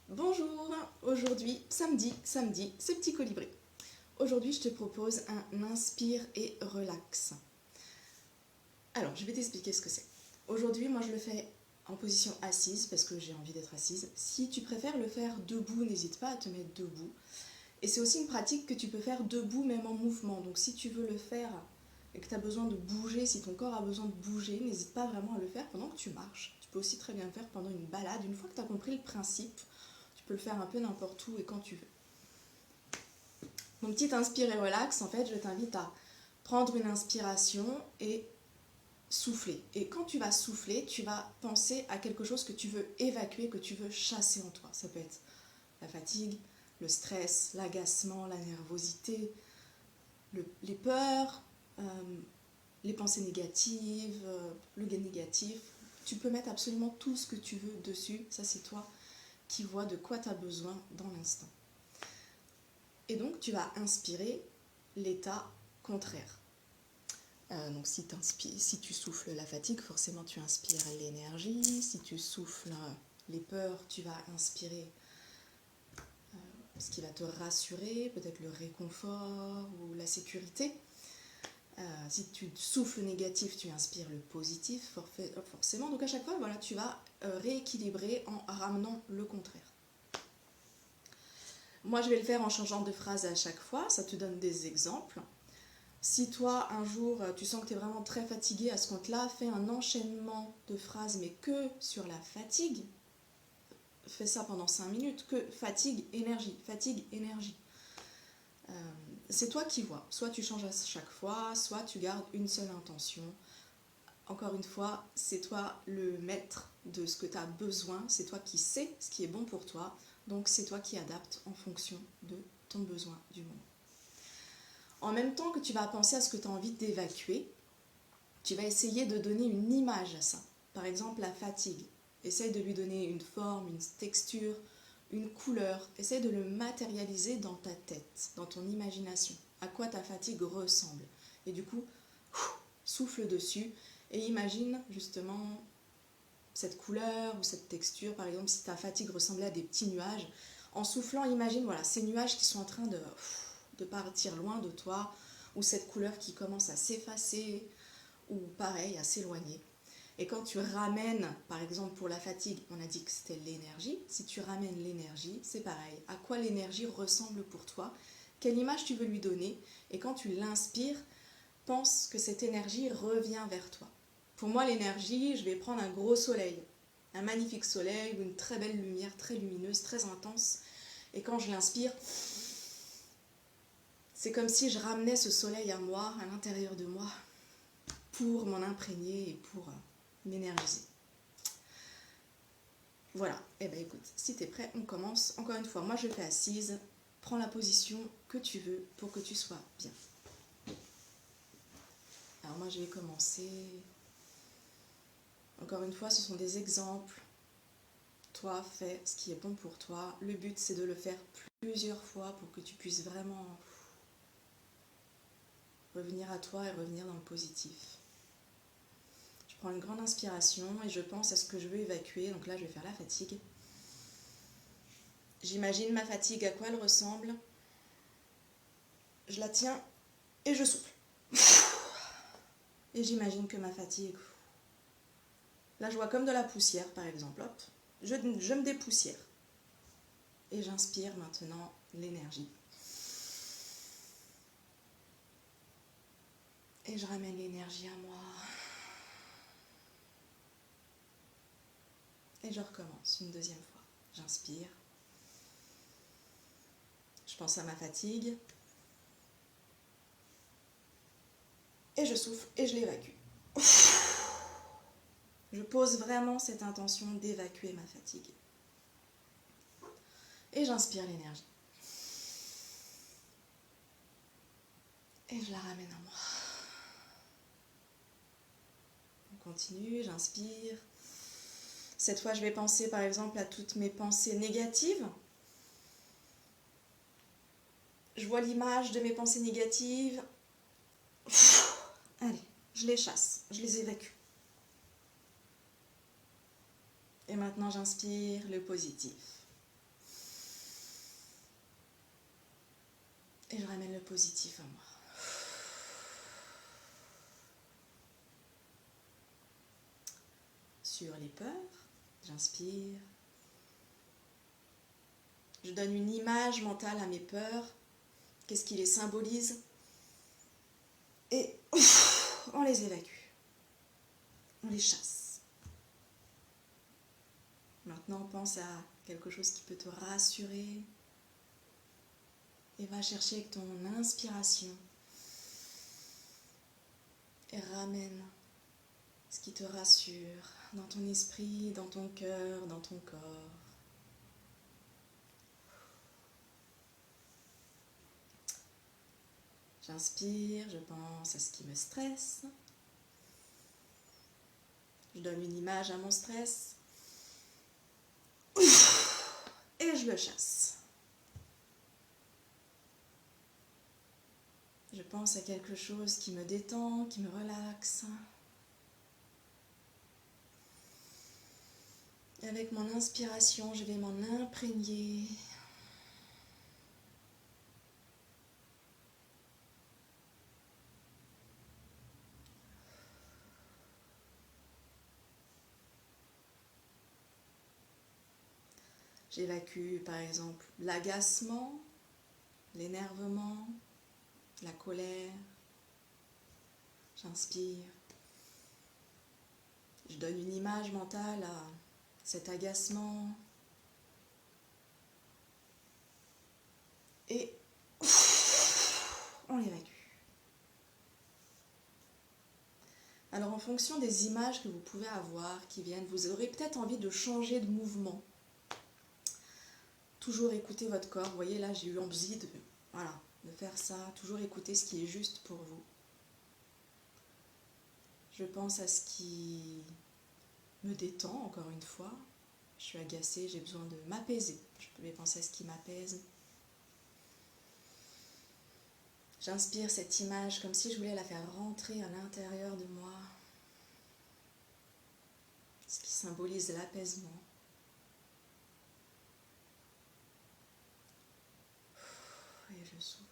Bonjour, aujourd'hui, samedi, c'est Petit Colibri. Aujourd'hui, je te propose un inspire et relax. Alors, je vais t'expliquer ce que c'est. Aujourd'hui, moi, je le fais en position assise parce que j'ai envie d'être assise. Si tu préfères le faire debout, n'hésite pas à te mettre debout. Et c'est aussi une pratique que tu peux faire debout, même en mouvement. Donc, si tu veux le faire et que tu as besoin de bouger, si ton corps a besoin de bouger, n'hésite pas vraiment à le faire pendant que tu marches. Tu peux aussi très bien le faire pendant une balade. Une fois que tu as compris le principe, tu peux le faire un peu n'importe où et quand tu veux. Mon petit inspire et relax, en fait, je t'invite à prendre une inspiration et souffler. Et quand tu vas souffler, tu vas penser à quelque chose que tu veux évacuer, que tu veux chasser en toi. Ça peut être la fatigue, le stress, l'agacement, la nervosité, les peurs, les pensées négatives, le gain négatif. Tu peux mettre absolument tout ce que tu veux dessus. Ça, c'est toi qui vois de quoi tu as besoin dans l'instant. Et donc, tu vas inspirer l'état contraire. Donc, si tu souffles la fatigue, forcément, tu inspires l'énergie. Si tu souffles les peurs, tu vas inspirer ce qui va te rassurer, peut-être le réconfort ou la sécurité. Si tu souffles le négatif, tu inspires le positif, forcément. Donc, à chaque fois, voilà, tu vas rééquilibrer en ramenant le contraire. Moi, je vais le faire en changeant de phrase à chaque fois. Ça te donne des exemples. Si toi, un jour, tu sens que tu es vraiment très fatigué à ce compte-là, fais un enchaînement de phrases, mais que sur la fatigue. Fais ça pendant 5 minutes, que fatigue, énergie, fatigue, énergie. C'est toi qui vois. Soit tu changes à chaque fois, soit tu gardes une seule intention. Encore une fois, c'est toi le maître de ce que tu as besoin, c'est toi qui sais ce qui est bon pour toi, donc c'est toi qui adaptes en fonction de ton besoin du moment. En même temps que tu vas penser à ce que tu as envie d'évacuer, tu vas essayer de donner une image à ça. Par exemple, la fatigue. Essaye de lui donner une forme, une texture, une couleur. Essaye de le matérialiser dans ta tête, dans ton imagination. À quoi ta fatigue ressemble. Et du coup, souffle dessus et imagine justement cette couleur ou cette texture. Par exemple, si ta fatigue ressemblait à des petits nuages, en soufflant, imagine voilà, ces nuages qui sont en train de partir loin de toi, ou cette couleur qui commence à s'effacer, ou pareil, à s'éloigner. Et quand tu ramènes, par exemple pour la fatigue, on a dit que c'était l'énergie, si tu ramènes l'énergie, c'est pareil. À quoi l'énergie ressemble pour toi? Quelle image tu veux lui donner? Et quand tu l'inspires, pense que cette énergie revient vers toi. Pour moi, l'énergie, je vais prendre un gros soleil, un magnifique soleil ou une très belle lumière, très lumineuse, très intense. Et quand je l'inspire, c'est comme si je ramenais ce soleil à moi, à l'intérieur de moi, pour m'en imprégner et pour m'énergiser. Voilà, et bien écoute, si tu es prêt, on commence. Encore une fois, moi je fais assise, prends la position que tu veux pour que tu sois bien. Alors moi je vais commencer. Encore une fois, ce sont des exemples. Toi, fais ce qui est bon pour toi. Le but, c'est de le faire plusieurs fois pour que tu puisses vraiment revenir à toi et revenir dans le positif. Je prends une grande inspiration et je pense à ce que je veux évacuer. Donc là, je vais faire la fatigue. J'imagine ma fatigue, à quoi elle ressemble. Je la tiens et je souffle. Et j'imagine que ma fatigue... Là, je vois comme de la poussière, par exemple. Hop, je me dépoussière. Et j'inspire maintenant l'énergie. Et je ramène l'énergie à moi. Et je recommence une deuxième fois. J'inspire. Je pense à ma fatigue. Et je souffle et je l'évacue. Je pose vraiment cette intention d'évacuer ma fatigue. Et j'inspire l'énergie. Et je la ramène à moi. On continue, j'inspire. Cette fois, je vais penser par exemple à toutes mes pensées négatives. Je vois l'image de mes pensées négatives. Allez, je les chasse, je les évacue. Et maintenant, j'inspire le positif. Et je ramène le positif à moi. Sur les peurs, j'inspire. Je donne une image mentale à mes peurs. Qu'est-ce qui les symbolise? Et on les évacue. On les chasse. Maintenant, pense à quelque chose qui peut te rassurer. Et va chercher avec ton inspiration. Et ramène ce qui te rassure dans ton esprit, dans ton cœur, dans ton corps. J'inspire, je pense à ce qui me stresse. Je donne une image à mon stress. Et je le chasse. Je pense à quelque chose qui me détend, qui me relaxe. Et avec mon inspiration, je vais m'en imprégner. J'évacue par exemple l'agacement, l'énervement, la colère. J'inspire. Je donne une image mentale à cet agacement. Et on l'évacue. Alors en fonction des images que vous pouvez avoir qui viennent, vous aurez peut-être envie de changer de mouvement. Toujours écouter votre corps. Vous voyez là, j'ai eu envie de faire ça. Toujours écouter ce qui est juste pour vous. Je pense à ce qui me détend, encore une fois. Je suis agacée, j'ai besoin de m'apaiser. Je peux penser à ce qui m'apaise. J'inspire cette image comme si je voulais la faire rentrer à l'intérieur de moi. Ce qui symbolise l'apaisement. Et je souffle.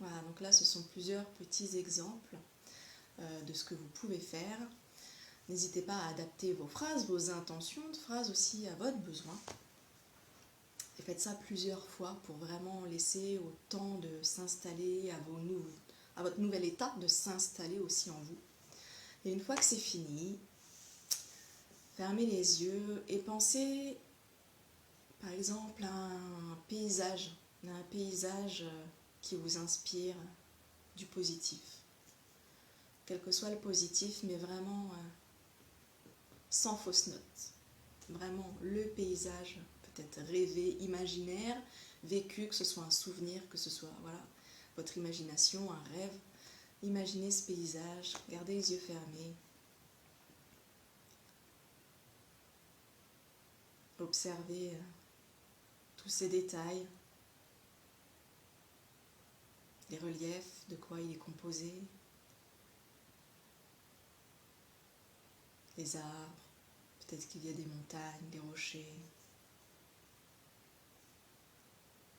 Voilà, donc là ce sont plusieurs petits exemples de ce que vous pouvez faire. N'hésitez pas à adapter vos phrases, vos intentions de phrases aussi à votre besoin. Et faites ça plusieurs fois pour vraiment laisser au temps de s'installer, à votre nouvel état de s'installer aussi en vous. Et une fois que c'est fini, fermez les yeux et pensez par exemple à un paysage qui vous inspire du positif. Quel que soit le positif, mais vraiment sans fausse note. Vraiment le paysage, peut-être rêvé, imaginaire, vécu, que ce soit un souvenir, que ce soit votre imagination, un rêve. Imaginez ce paysage, gardez les yeux fermés. Observez tous ces détails, les reliefs, de quoi il est composé, les arbres, peut-être qu'il y a des montagnes, des rochers.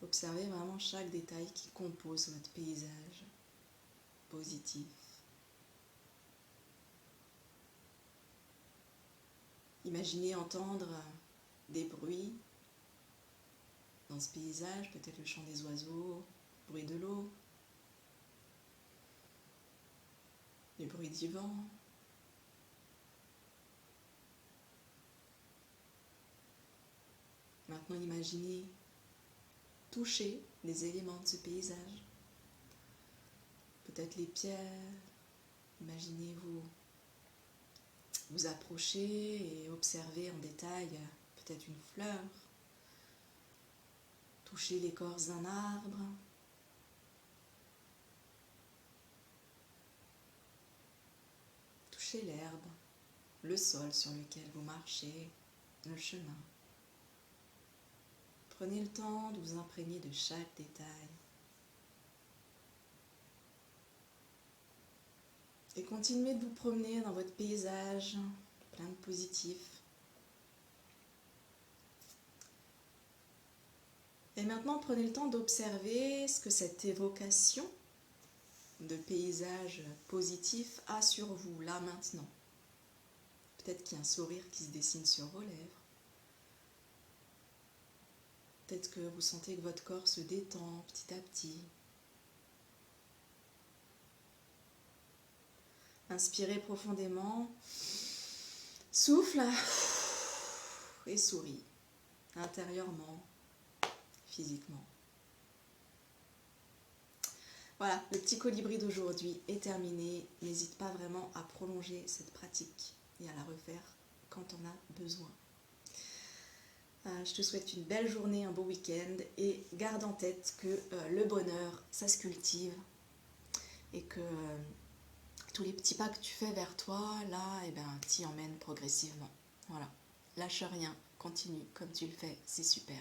Observez vraiment chaque détail qui compose votre paysage positif. Imaginez entendre des bruits dans ce paysage, peut-être le chant des oiseaux, le bruit de l'eau, le bruit du vent. Maintenant, imaginez toucher les éléments de ce paysage. Peut-être les pierres. Imaginez vous approcher et observer en détail peut-être une fleur. Toucher l'écorce d'un arbre. Toucher l'herbe, le sol sur lequel vous marchez, le chemin. Prenez le temps de vous imprégner de chaque détail. Et continuez de vous promener dans votre paysage, plein de positifs. Et maintenant, prenez le temps d'observer ce que cette évocation de paysage positif a sur vous, là, maintenant. Peut-être qu'il y a un sourire qui se dessine sur vos lèvres. Peut-être que vous sentez que votre corps se détend petit à petit. Inspirez profondément. Souffle et souris, intérieurement, physiquement. Voilà, le petit colibri d'aujourd'hui est terminé. N'hésite pas vraiment à prolonger cette pratique et à la refaire quand on a besoin. Je te souhaite une belle journée, un beau week-end et garde en tête que le bonheur, ça se cultive et que tous les petits pas que tu fais vers toi, là, t'y emmènes progressivement. Voilà, lâche rien, continue comme tu le fais, c'est super.